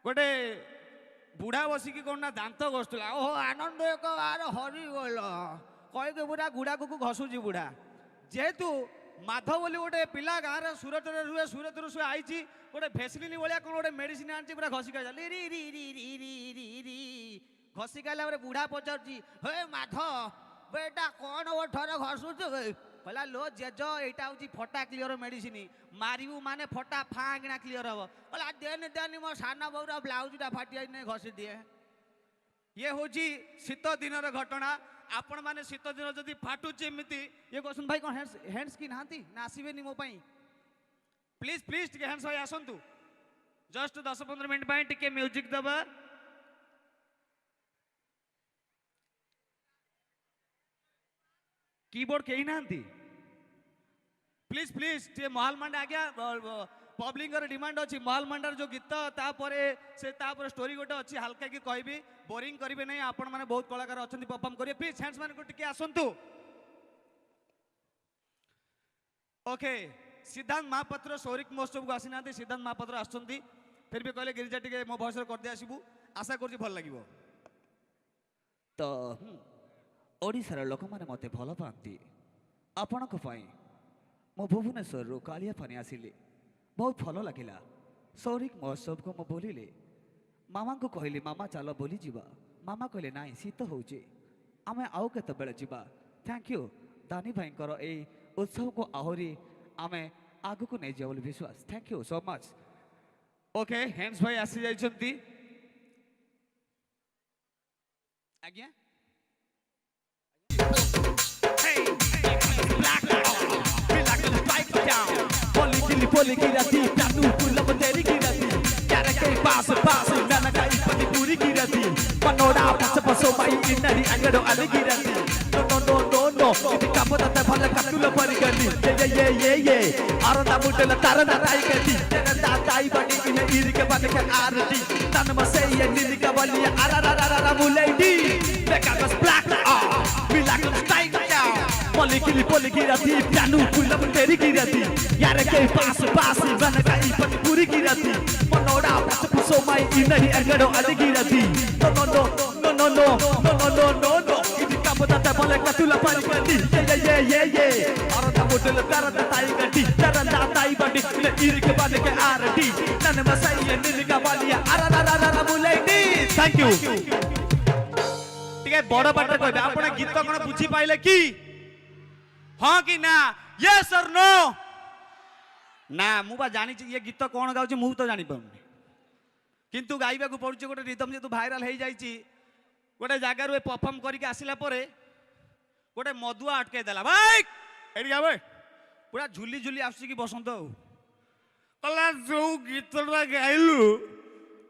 गोटे बुढ़ा बसिकी कौन ना दांत घसुला ओहो आनंद एक बार हरिगल कहीकि पूरा गुड़ा को घसुची बुढ़ा जेहेतु माधव बोली गोटे पिला गाँव सुरत रुहे सुरत से आई गोटे भेसलिन भाया कौन गोटे मेडिसिन आनी पूरा घसी खाई री री री री री री री घसी खाइला बुढ़ा पचार हे माधव बेटा कौन ओठर घसुच कहला लो जेज यहाँ हूँ फटा क्लीयर मेडिसिन मारू माने फटा फाँकिना क्लीयर हम कहला देनी देनी मो साना बउर ब्लाउजटा फाटी जाए घसी दिए ये हूँ शीत दिन घटना आपण मैंने शीत दिन जदि फाटुची एमती ये कहते भाई कौन हैंड्स की नहांती ना आसबेनि मो प्लीज प्लीज टे हैंड्स भाई आसतु जस्ट 10-15 मिनट टे म्यूजिक दबा कीबोर्ड कहीं ना प्लीज प्लीज टे महल मांडा आज्ञा पब्लिक डिमांड अच्छी महल मांडार जो गीत तापर से स्टोरी गोटे अच्छी हल्का की कहबी बोरिंग करेंगे नहीं आपण मैंने बहुत कलाकार अच्छा परफॉर्म करेंगे प्लीज हैंड्स मान को टिके आसतु ओके सिद्धांत महापात्र सौरिक महोत्सव को आसीना सिद्धांत महापात्र आसुँच फिर भी कहले गिरिजा टिके मो भयस करदे आसबू आशा कर भल लगे तो ओडिशार लोक मैंने मत भल पाती आपण मो भुवनेश्वर कालिया पानी आसिली बहुत भल लगिला सौरिक महोत्सव को मो बोलिले मामा को कहली मामा चल बोली जीवा मामा कहले नाई शीत होचे आमे आउ केते बेले जीवा थैंक यू दानी भाई ए उत्सव को आहरी आमे आगु को नहीं जाओ विश्वास thank you so much okay hands भाई आसी जाइछंती आज्ञा Poli kirati, tanu pulam dari kirati. Cara kay pass nana kay pati puri kirati. Panoda paso mai inari angado ali kirati. No. Iti kapo tata phala katula parigani. Ye. Aranda mutela tarana rai kati. Tena tai bani ina iri ke bani kan arati. Tanama say ya nili ka wali arara mulai Make us black we like them style down. Poli kirati, tanu pulam dari kirati. Yara kay pass nana kay pati puri kirati. Panoda paso mai inari angado ali kirati. No. Iti kapo tata phala katula parigani. Ye. Aranda mutela tarana tai kati. Tarana tai bani ina iri ke bani kan arati. Tanama say ya nili ka wali arara mulai Thank you. बड़ पाठ कह आप गीत कौन बुझी पाइले कि हाँ कि ना यस और नो ना मुझे जानी ये गीत कौन गाँव मुझे तो जानी पाऊनी किंतु गाइबा को पड़ुचे गोटे रिदम जेतु भाइराल हो जाइए गोटे जगार परफॉर्म करके आसला गोटे मदुआ अटकई देला भाई एटी भाई पूरा झुली झुली आसुकी बसंत कला जो गीतटा गाइलु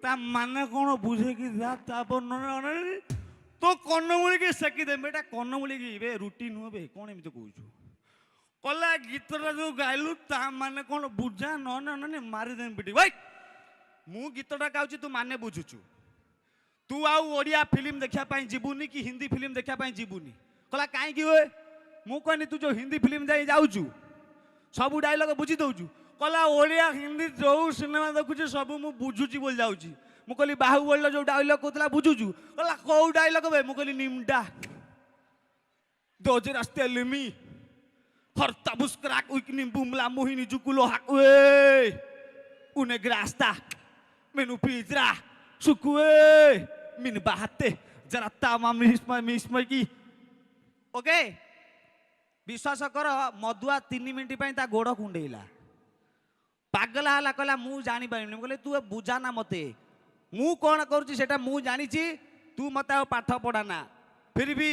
ता माने कौन बुझे कि तो कन्नमूली की सेकी दे बेटा कन्नमूली की बे रुटी नुह बे कौन एमती कहूँ कला गीतटा जो गाइलु ता माने कौन बुझा न मारिदे बेटी भाई मु गीतटा गाउची तू माने बुझुचु तू आउ ओडिया फिल्म देखा जीवुनी कि हिंदी फिल्म देखा जीवुनी कला कहीं मु कहनी तू जो हिंदी फिल्म जाई जाऊचु सब डायलॉग बुझी दउचु कला ओडिया हिंदी जो सिनेमा देखुची सब मु बुझुची बोल जाऊची मु कहली बाहुबली जो डायलॉग कहला बुझुचु कहला कौ डायलॉग बे मु कहली निमडा दोज रास्ते लिमी हरता बुस्कराक उइकनी बुमला मोहिनी जुकुलो हाकुए une grasta menu pizra sukue min bahate jarata misma की ओके विश्वास कर मदुआ 3 मिनिट ता गोड़ कुंडेला पागला हला कहला मु जानी पारिनी कहले तू बुझाना मते मु कौन करुची सेटा मु जानी तू मत पाठ पढ़ाना फिर भी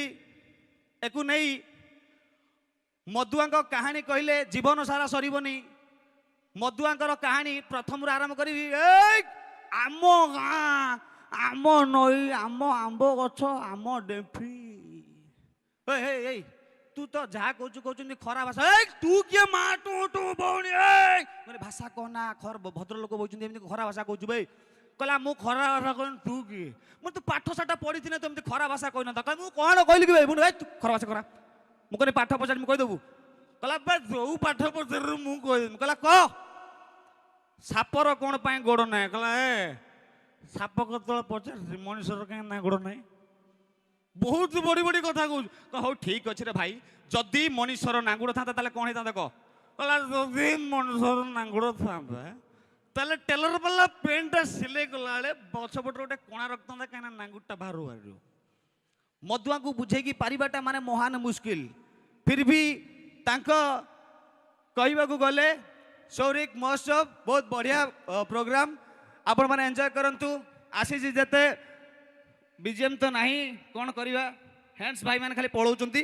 एकु नहीं मदुआ कहानी कहले जीवन सारा सरबनी मदुआ कहानी प्रथम आरंभ करी आम गाँ आम नई आम आंब गछ आम डेफी तू तो जहाँ कहूँ खरा भाषा तू किए माँ टू भौणी भाषा कहना खर भद्र लोक बोलते खरा भाषा कहूँ भाई कहला मु खरा भाषा कह तू किए मैं तू पाठ साठ पढ़ी थी तुम खरा भाषा कहना था मुझे कौन कहली कि भाई भाई तू खरा भाषा करा मुझे पाठ पचार मुझे कहीदेबू कहला जो पाठ पचार मुझे कहला कह सापर कौन गोड़ ना कहला ସାପ କେତେବେଳେ ପଚାରିଛି ମଣିଷର କାହିଁ ନାଙ୍ଗୁଡ଼ ନାହିଁ ବହୁତ ବଡ଼ି ବଡ଼ି କଥା କହୁଛୁ ହଉ ଠିକ ଅଛି ରେ ଭାଇ ଯଦି ମଣିଷର ନାଙ୍ଗୁଡ଼ ଥାନ୍ତା ତାହେଲେ କ'ଣ ହେଇଥାନ୍ତା କହ କହିଲା ଯଦି ମଣିଷର ନାଙ୍ଗୁଡ଼ ଥାନ୍ତା ତାହେଲେ ଟେଲର ବାଲା ପ୍ୟାଣ୍ଟଟା ସିଲେଇ କଲାବେଳେ ପଛପଟରେ ଗୋଟେ କଣା ରଖିଥାନ୍ତା କାହିଁକିନା ନାଙ୍ଗୁଡ଼ଟା ବାହାରୁ ବାହାରିବ ମଦୁଆଙ୍କୁ ବୁଝେଇକି ପାରିବାଟା ମାନେ ମହାନ ମୁସ୍କିଲ ଫିର ବି ତାଙ୍କ କହିବାକୁ ଗଲେ ସୌରିକ ମହୋତ୍ସବ ବହୁତ ବଢ଼ିଆ ପ୍ରୋଗ୍ରାମ ଆପଣମାନେ ଏନ୍ଜୟ କରନ୍ତୁ ଆସିଛି ଯେତେ ବିଜିଏମ୍ ତ ନାହିଁ କ'ଣ କରିବା ହ୍ୟାଣ୍ଡସ୍ ଭାଇମାନେ ଖାଲି ପଳଉଛନ୍ତି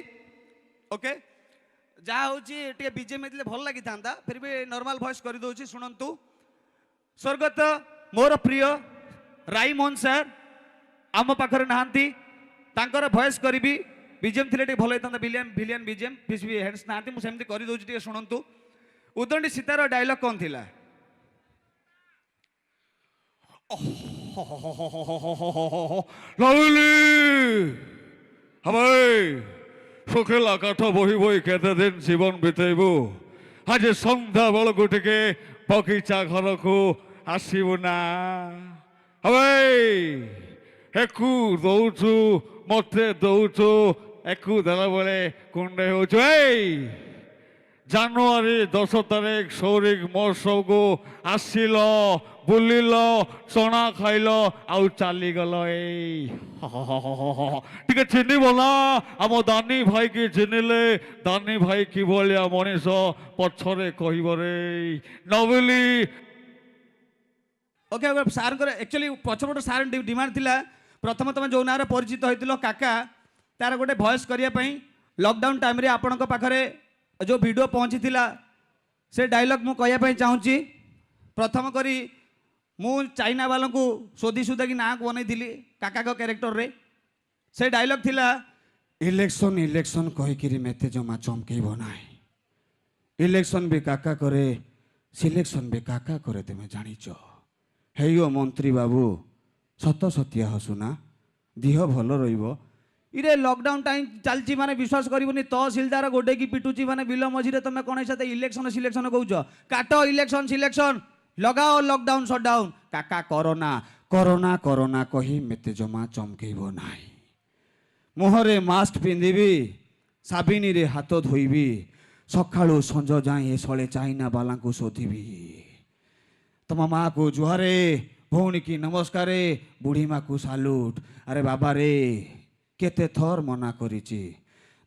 ଓକେ ଯାହା ହେଉଛି ଟିକେ ବିଜିଏମ୍ ହେଇଥିଲେ ଭଲ ଲାଗିଥାନ୍ତା ଫିର ବି ନର୍ମାଲ ଭଏସ୍ କରିଦେଉଛି ଶୁଣନ୍ତୁ ସ୍ୱର୍ଗତ ମୋର ପ୍ରିୟ ରାଇମୋହନ ସାର୍ ଆମ ପାଖରେ ନାହାନ୍ତି ତାଙ୍କର ଭଏସ୍ କରିବି ବିଜିଏମ୍ ଥିଲେ ଟିକେ ଭଲ ହେଇଥାନ୍ତା ଭିଲିଆନ୍ ବିଜିଏମ୍ ଫିସ୍ ବି ହ୍ୟାଣ୍ଡସ୍ ନାହାନ୍ତି ମୁଁ ସେମିତି କରିଦେଉଛି ଟିକେ ଶୁଣନ୍ତୁ ଉଦଣ୍ଡି ସୀତାର ଡାଇଲଗ୍ କ'ଣ ଥିଲା ଶୁଖିଲା କାଠ ବୋହି ବୋହି କେତେ ଦିନ ଜୀବନ ବିତେଇବୁ ଆଜି ସନ୍ଧ୍ୟା ବେଳକୁ ଟିକେ ବଗିଚା ଘରକୁ ଆସିବୁ ନା ଏକୁ ଦଉଛୁ ମତେ ଦଉଛୁ ଏକୁ ଦେଲା ବେଳେ କୁଣ୍ଡେ ହଉଛୁ ଜାନୁଆରୀ 10 ତାରିଖ ସୌରିକ ମହୋତ୍ସବକୁ ଆସିଲ ବୁଲିଲ ଚଣା ଖାଇଲ ଆଉ ଚାଲିଗଲ ଟିକେ ଚିହ୍ନିବ ନା ଆମ ଦାନି ଭାଇକି ଚିହ୍ନିଲେ ଦାନି ଭାଇ କିଭଳିଆ ମଣିଷ ପଛରେ କହିବ ରେ ନବିଲି ଓକେ ସାର୍ଙ୍କର ଆକ୍ଚୁଆଲି ପଛପଟ ସାର୍ ଡିମାଣ୍ଡ ଥିଲା ପ୍ରଥମ ତମେ ଯେଉଁ ନାଁରେ ପରିଚିତ ହୋଇଥିଲ କାକା ତାର ଗୋଟେ ଭଏସ୍ କରିବା ପାଇଁ ଲକଡାଉନ୍ ଟାଇମ୍ରେ ଆପଣଙ୍କ ପାଖରେ ଯେଉଁ ଭିଡ଼ିଓ ପହଞ୍ଚିଥିଲା ସେ ଡାଇଲଗ୍ ମୁଁ କହିବା ପାଇଁ ଚାହୁଁଛି ପ୍ରଥମ କରି ମୁଁ ଚାଇନା ବାଲାଙ୍କୁ ଶୋଧି ସୁଧାକି ନାଁକୁ ବନେଇଥିଲି କାକାଙ୍କ କ୍ୟାରେକ୍ଟରରେ ସେ ଡାଇଲଗ୍ ଥିଲା ଇଲେକ୍ସନ୍ କହିକିରି ମେତେ ଜମା ଚମକେଇବ ନାହିଁ ଇଲେକ୍ସନ୍ ବି କାକା କରେ ସିଲେକ୍ସନ୍ ବି କାକା କରେ ତୁମେ ଜାଣିଛ ହେଇଓ ମନ୍ତ୍ରୀ ବାବୁ ସତ ସତିଆ ହସୁନା ଦିହ ଭଲ ରହିବ ଇରେ ଲକଡାଉନ୍ ଟାଇମ୍ ଚାଲିଛି ମାନେ ବିଶ୍ୱାସ କରିବୁନି ତହସିଲଦାର ଗୋଡ଼େଇକି ପିଟୁଛି ମାନେ ବିଲ ମଝିରେ ତମେ କ'ଣ ସାଥେ ଇଲେକ୍ସନ୍ ସିଲେକ୍ସନ୍ କହୁଛ କାଟ ଇଲେକ୍ସନ୍ ସିଲେକ୍ସନ୍ ଲଗାଅ ଲକଡାଉନ୍ ସଟଡାଉନ୍ କାକା କରୋନା କରୋନା କରୋନା କହି ମେତେ ଜମା ଚମକେଇବ ନାହିଁ ମୁହଁରେ ମାସ୍କ ପିନ୍ଧିବି ସାବିନିରେ ହାତ ଧୋଇବି ସକାଳୁ ସଞ୍ଜ ଯାଏଁ ଏ ଶଳେ ଚାଇନା ବାଲାଙ୍କୁ ଶୋଧିବି ତମ ମାଆକୁ ଜୁହାରେ ଭଉଣୀକି ନମସ୍କାର ବୁଢ଼ୀ ମାଆକୁ ସାଲୁଟ୍ ଆରେ ବାବାରେ କେତେ ଥର ମନା କରିଛି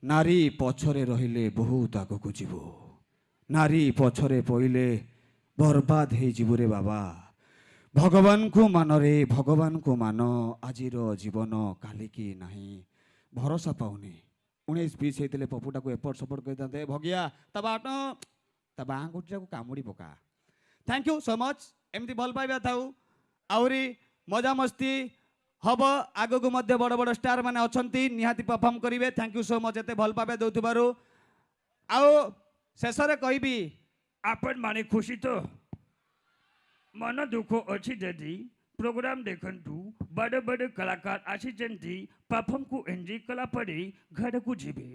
ନାରୀ ପଛରେ ରହିଲେ ବହୁତ ଆଗକୁ ଯିବୁ ନାରୀ ପଛରେ ପଇଲେ ବର୍ବାଦ ହେଇଯିବୁ ରେ ବାବା ଭଗବାନଙ୍କୁ ମାନରେ ଭଗବାନଙ୍କୁ ମାନ ଆଜିର ଜୀବନ କାଲିକି ନାହିଁ ଭରସା ପାଉନି 19-20 ହେଇଥିଲେ ପପୁଟାକୁ ଏପଟ ସେପଟ କହିଥାନ୍ତେ ଭଗିଆ ତା ବାଟ ତା ବାଁ ଗୋଟିଟାକୁ କାମୁଡ଼ି ପକା ଥ୍ୟାଙ୍କ ୟୁ ସୋ ମଚ୍ ଏମିତି ଭଲ ପାଇବା ଥାଉ ଆହୁରି ମଜାମସ୍ତି ହବ ଆଗକୁ ମଧ୍ୟ ବଡ଼ ବଡ଼ ଷ୍ଟାର ମାନେ ଅଛନ୍ତି ନିହାତି ପରଫର୍ମ କରିବେ ଥ୍ୟାଙ୍କ ୟୁ ସୋ ମଚ୍ ଏତେ ଭଲ ପାଇବା ଦେଉଥିବାରୁ ଆଉ ଶେଷରେ କହିବି आपण माने खुशी तो मन दुख अच्छी जदि प्रोग्राम देखंतु बड़े बड़े कलाकार आसी परफॉर्म को एंजॉय कला पड़े घर को जीवे